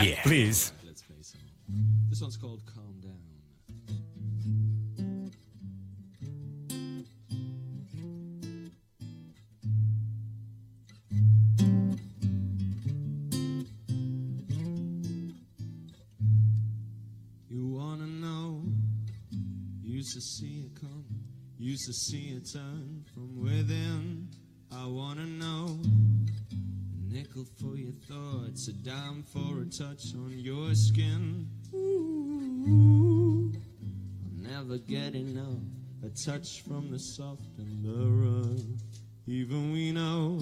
Yeah. Please. Let's play some. This one's called Calm Down. You wanna know, used to see it come, used to see it turn from within. I wanna know, a nickel for your thoughts, a dime for a touch on your skin. Ooh, I'll never get enough, a touch from the soft and the rough. Even we know,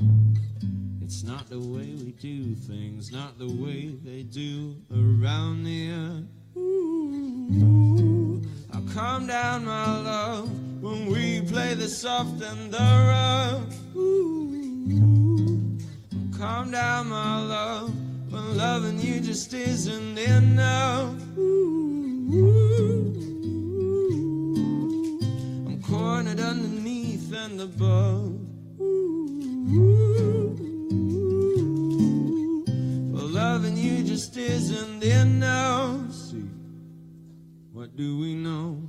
it's not the way we do things, not the way they do around here. Ooh, I'll calm down, my love, when we play the soft and the rough. Ooh, I'll calm down, my love, when loving you just isn't enough. Ooh, I'm cornered underneath and above. Ooh, for loving you just isn't enough. See, what do we know?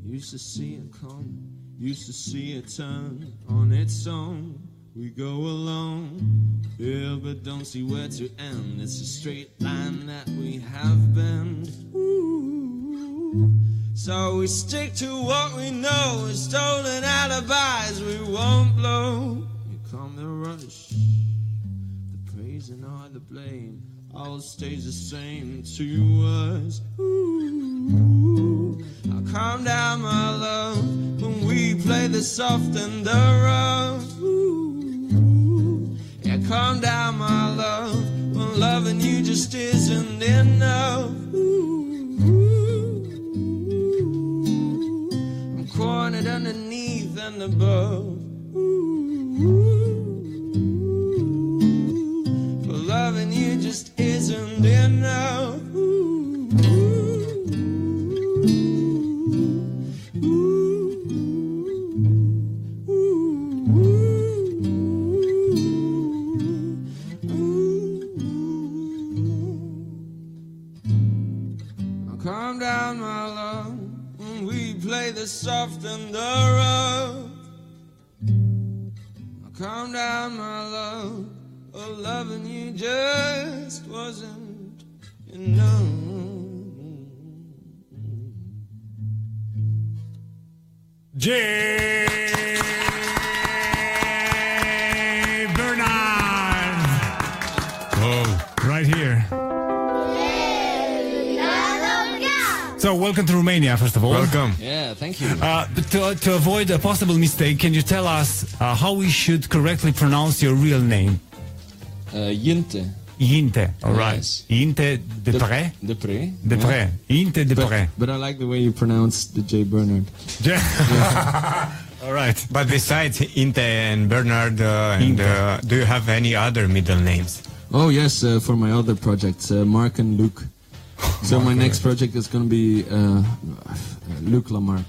Used to see it come, used to see it turn on its own. We go alone, yeah, but don't see where to end. It's a straight line that we have been. Ooh, so we stick to what we know. With stolen alibis we won't blow. Here come the rush, the praise and all the blame, all stays the same to us. Ooh, I'll calm down, my love, when we play the soft and the rough. Ooh, yeah, calm down, my love, when loving you just isn't enough. Ooh, I'm cornered underneath and above. For loving you just isn't enough. Calm down, my love, when we play the soft and the rough. Calm down, my love, oh, loving you just wasn't enough. J.Bernardt. Oh, right here. So, welcome to Romania, first of all. Welcome. Yeah, thank you. To avoid a possible mistake, can you tell us how we should correctly pronounce your real name? Yinte. Yinte, all right. Yes. Yinte de Pré? De Pré. De Pré. Yinte de Pré. But I like the way you pronounce the J.Bernardt. All right. But besides Inte and Bernard, do you have any other middle names? Oh, yes, for my other projects, Mark and Luke. So my next project is going to be Luc Lamarck.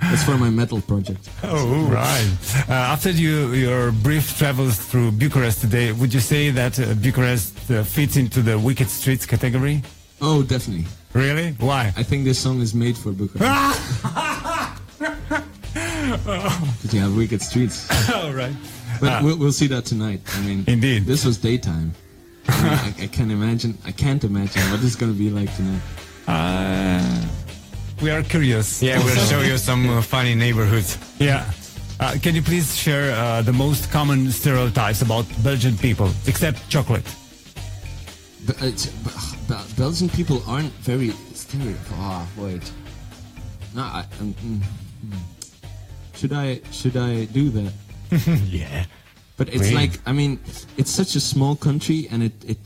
That's for my metal project. Oh, right. After your brief travels through Bucharest today, would you say that Bucharest fits into the Wicked Streets category? Oh, definitely. Really? Why? I think this song is made for Bucharest. Because you have Wicked Streets. All right. But we'll see that tonight. I mean, indeed. This was daytime. I can't imagine what it's going to be like tonight. We are curious. Yeah, we'll show you some funny neighborhoods. Yeah. Can you please share the most common stereotypes about Belgian people, except chocolate? Belgian people aren't very stereotypical. Ah, wait. No, should I do that? Yeah. But it's like, I mean, it's such a small country, and it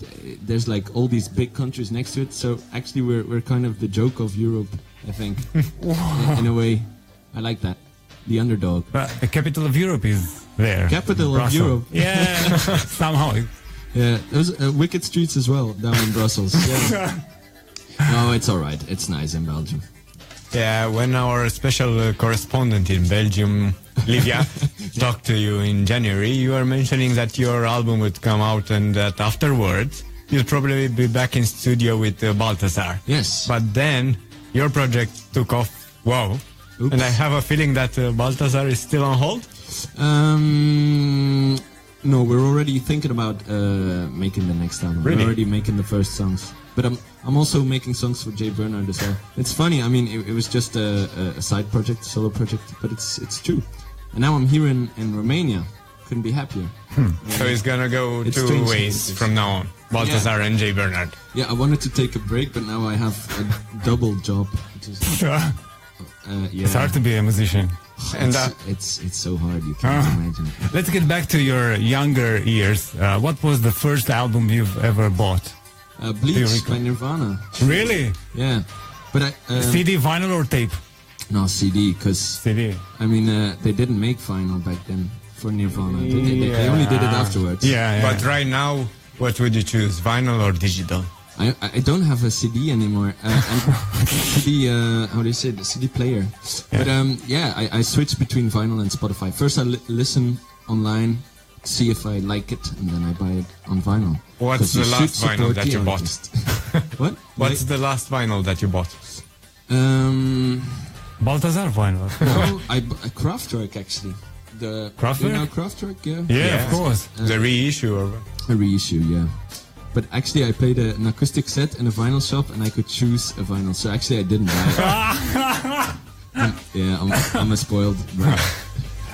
there's like all these big countries next to it. So actually, we're kind of the joke of Europe, I think, in a way. I like that, the underdog. The capital of Europe is there. Capital of Europe. Yeah, somehow. Yeah, there's Wicked Streets as well down in Brussels. Yeah. No, it's all right. It's nice in Belgium. Yeah, when our special correspondent in Belgium, Livia, talked to you in January, you were mentioning that your album would come out and that afterwards you'd probably be back in studio with Balthazar. Yes. But then your project took off. Wow. Oops. And I have a feeling that Balthazar is still on hold. No, we're already thinking about making the next album. Really? We're already making the first songs. But I'm also making songs for J.Bernardt as well. It's funny. I mean, it was just a side project, solo project, but it's true. And now I'm here in Romania. Couldn't be happier. So it's gonna go It's two strange ways changes. from now on. Balthazar and J.Bernardt. Yeah, I wanted to take a break, but now I have a double job. Which is, yeah. It's hard to be a musician. And It's so hard. You can't imagine. Let's get back to your younger years. What was the first album you've ever bought? Bleach by Nirvana. Really? Yeah, but CD, vinyl, or tape? No, CD, because CD. I mean they didn't make vinyl back then for Nirvana. They only did it afterwards. Yeah. But right now, what would you choose, vinyl or digital? I don't have a CD anymore. And CD, how do you say it? The CD player. But I switch between vinyl and Spotify. First I listen online, see if I like it, and then I buy it on vinyl. What's the last vinyl that you bought? What? What's the last vinyl that you bought? Balthazar vinyl. No, Kraftwerk actually. The Kraftwerk? You know Kraftwerk, yeah. Yeah, of course. The reissue or what? A reissue, yeah. But actually, I played an acoustic set in a vinyl shop, and I could choose a vinyl. So actually, I didn't buy it. I'm a spoiled brat.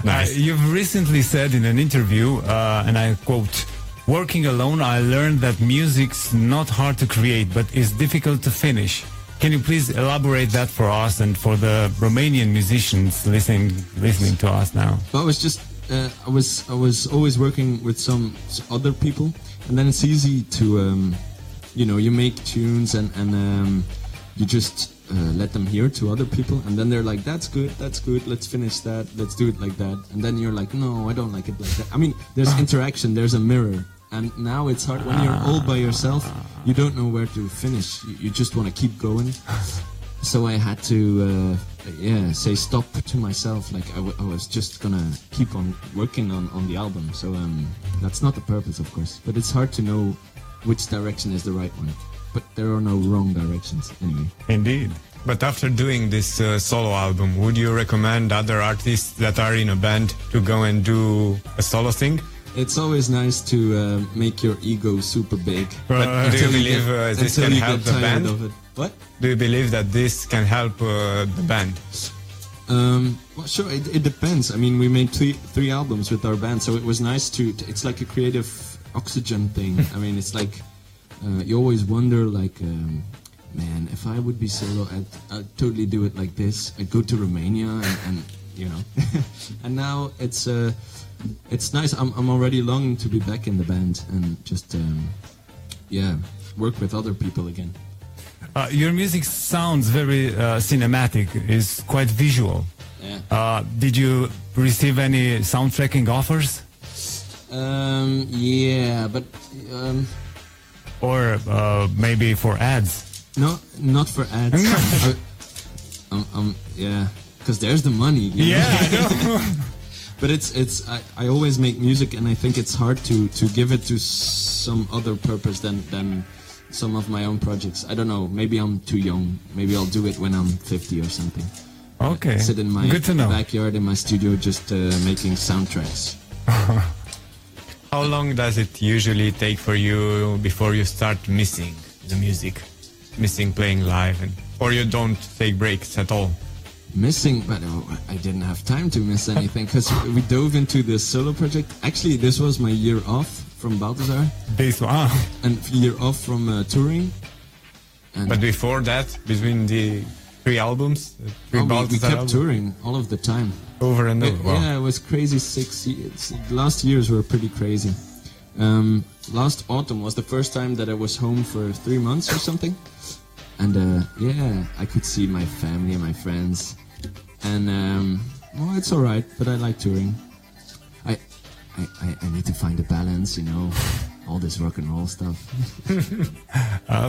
Nice. You've recently said in an interview, and I quote, "Working alone, I learned that music's not hard to create, but is difficult to finish." Can you please elaborate that for us and for the Romanian musicians listening to us now? Well, I was just I was always working with some other people, and then it's easy to you make tunes and you just let them hear to other people, and then they're like, that's good, let's finish that, let's do it like that, and then you're like, no, I don't like it like that. I mean, there's interaction, there's a mirror, and now it's hard when you're all by yourself. You don't know where to finish. You just want to keep going. So I had to say stop to myself. Like I was just gonna keep on working on the album. So that's not the purpose, of course, but it's hard to know which direction is the right one. But there are no wrong directions anyway. Indeed. But after doing this solo album, would you recommend other artists that are in a band to go and do a solo thing? It's always nice to make your ego super big. But do you believe this can help the band? What? Do you believe that this can help the band? Well, sure, it depends. I mean, we made three albums with our band, so it was nice to it's like a creative oxygen thing. I mean, it's like you always wonder, like, man, if I would be solo, I'd totally do it like this. I'd go to Romania and you know. And now it's nice. I'm already longing to be back in the band and just work with other people again. Your music sounds very cinematic. It's quite visual. Yeah. Did you receive any soundtracking offers? Yeah, but or maybe for ads? No, not for ads. Yeah, because there's the money. You know? Yeah, I know. But I always make music, and I think it's hard to give it to some other purpose than some of my own projects. I don't know, maybe I'm too young. Maybe I'll do it when I'm 50 or something. Okay, Sit in my good to know. backyard in my studio just making soundtracks. How long does it usually take for you before you start missing the music, missing playing live, or you don't take breaks at all? Missing, but I didn't have time to miss anything because we dove into the solo project. Actually, this was my year off from Balthazar. And year off from touring. And but before that, between the three albums, we kept touring all of the time. Over and over. Wow. Yeah, it was crazy. 6 years. Last years were pretty crazy. Last autumn was the first time that I was home for 3 months or something. And I could see my family and my friends. And well, it's all right, but I like touring. I need to find a balance, you know, all this rock and roll stuff.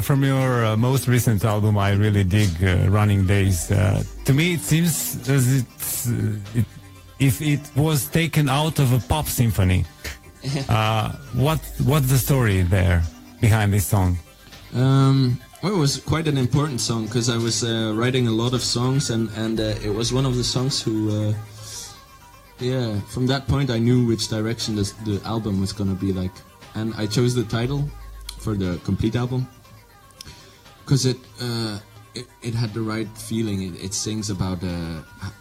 From your most recent album, I really dig Running Days. To me, it seems as if it was taken out of a pop symphony. What's the story there? behind this song? Well, it was quite an important song because I was writing a lot of songs, and it was one of the songs who, from that point I knew which direction the album was going to be like, and I chose the title for the complete album because it had the right feeling. It sings about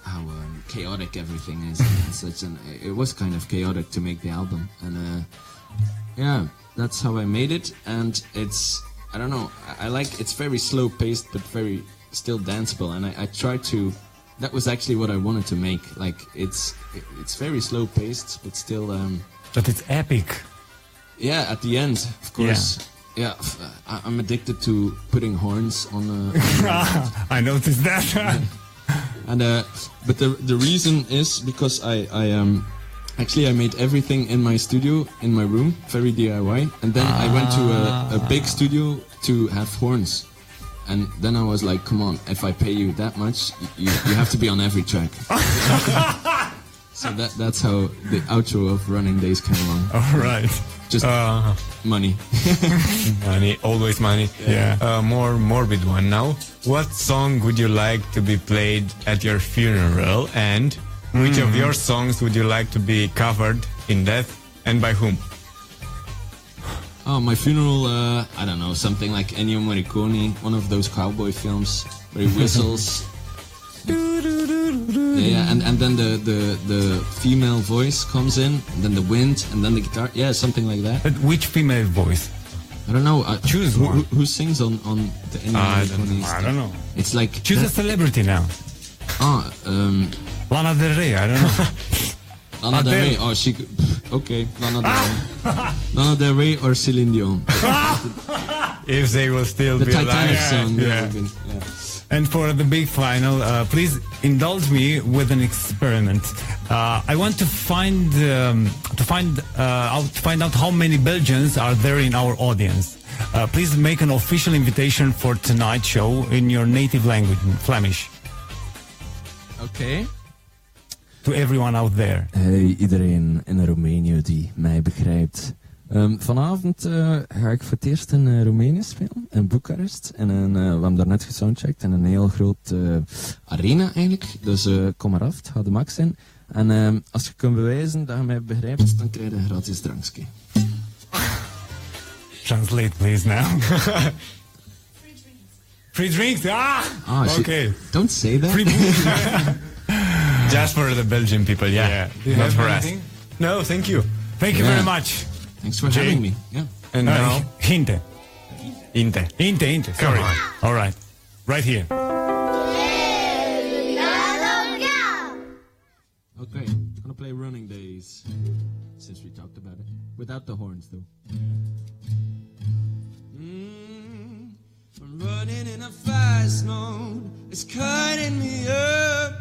how chaotic everything is and such, and it was kind of chaotic to make the album, and that's how I made it. And it's, I don't know, it's very slow paced but very still danceable, and I tried to, that was actually what I wanted to make. Like it's very slow paced but still but it's epic. Yeah, at the end, of course. Yeah, I'm addicted to putting horns on I noticed that. And but the reason is because I made everything in my studio, in my room, very DIY, and then I went to a big studio to have horns, and then I was like, come on, if I pay you that much, you have to be on every track. So that's how the outro of Running Days came along. All right. Just money. Money, always money. Yeah. More morbid one now. What song would you like to be played at your funeral, and which of your songs would you like to be covered in death, and by whom? Oh, my funeral, I don't know, something like Ennio Morricone, one of those cowboy films where he whistles. Yeah, and then the female voice comes in, and then the wind, and then the guitar. Yeah, something like that. But which female voice? I don't know. Choose one. Who sings on the Ennio Morricone? I don't know. It's like... Choose a celebrity now. Lana Del Rey, I don't know. Lana Del Rey. Oh, she... Okay, Lana Del Rey. Lana Del Rey or Celine Dion. If they will still the be Titanic alive. song. Yeah. And for the big final, please indulge me with an experiment. I want to find out how many Belgians are there in our audience. Please make an official invitation for tonight's show in your native language, in Flemish. Okay. To everyone out there. Hey, iedereen in Roemenië die mij begrijpt. Vanavond ga ik voor het eerst in Roemenië spelen, in Boekarest. En we hebben daar net gesoundcheckt in een heel groot arena eigenlijk. Dus kom maar af, het gaat de max zijn. En als je kunt bewijzen dat je mij begrijpt, dan krijg je een gratis drankje. Translate please now. Free drinks? Okay. Don't say that. Free booze. Just for the Belgian people, yeah. Not for us. No, thank you. Thank you very much. Thanks for having me. Yeah. And now, Inte. Inte. Sorry. All right. Right here. Okay, I'm gonna play Running Days, since we talked about it. Without the horns, though. I'm running in a fast mode. It's cutting me up.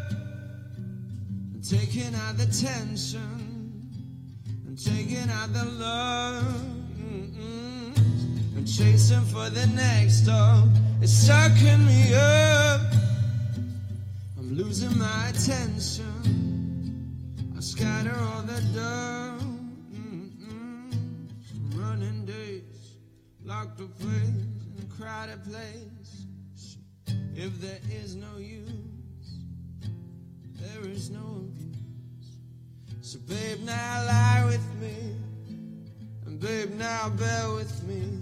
I'm taking out the tension. I'm taking out the love. I'm chasing for the next stop. It's sucking me up. I'm losing my attention. I scatter all the dust. Running days, locked away in a crowded place. If there is no use, there is no abuse. So babe, now lie with me, and babe, now bear with me.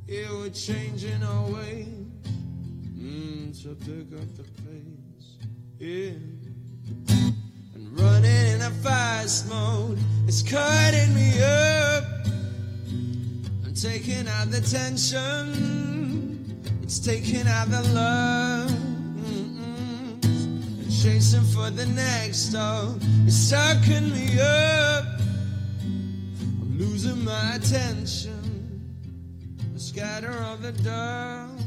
Yeah, we're changing our ways. So pick up the pace. Yeah. Running in a fast mode, it's cutting me up. I'm taking out the tension, it's taking out the love. I'm chasing for the next stop, it's sucking me up. I'm losing my attention, I scatter all the dust.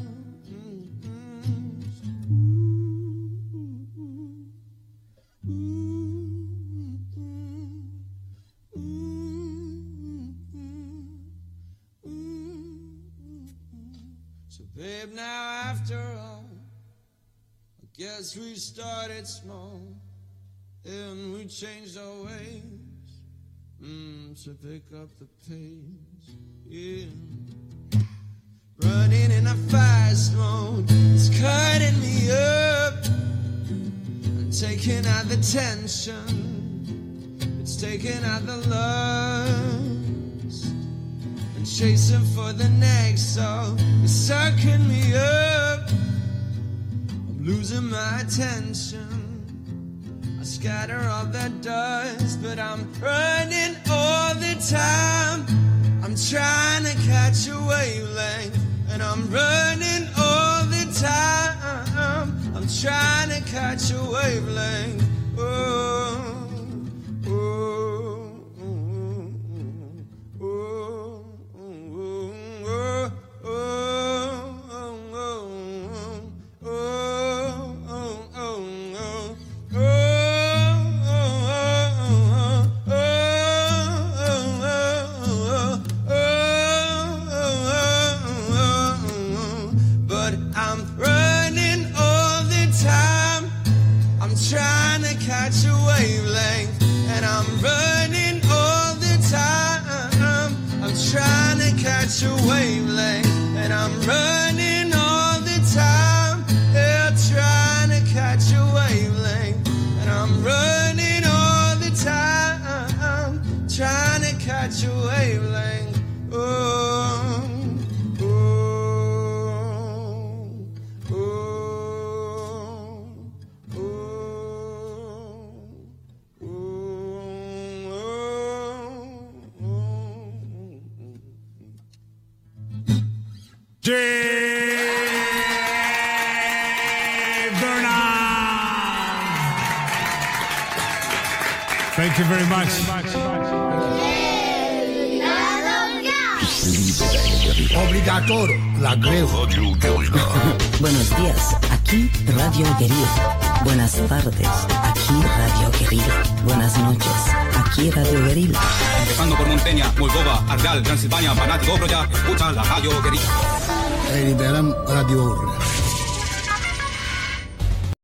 Babe, now after all, I guess we started small, and we changed our ways, to pick up the pace, yeah. taking out the tension, it's taking out the lust, and chasing for the next song. It's sucking me up, I'm losing my attention. I scatter all the dust, but I'm running all the time. I'm trying to catch a wavelength, and I'm running all the time. I'm trying to catch a wavelength. Oh, oh, oh, oh, oh, but I'm running all the time. I'm trying to catch a wavelength, and I'm running all the time. I'm trying to catch a wavelength, and I'm running all the time. Yeah, trying to catch a wavelength, and I'm running all the time. Trying to catch a wavelength. Oh. J.Bernardt. Thank you very much. Obligatorio, la grego. Buenos días, aquí Radio Guerrilla. Buenas tardes, aquí Radio Guerrilla. Buenas noches, aquí Radio Guerrilla. Empezando por Monteña, Moldova, Argal, Transilvania, Banat, Dobroya, escucha la Radio Guerrilla. E liberam Radio Guerrilla.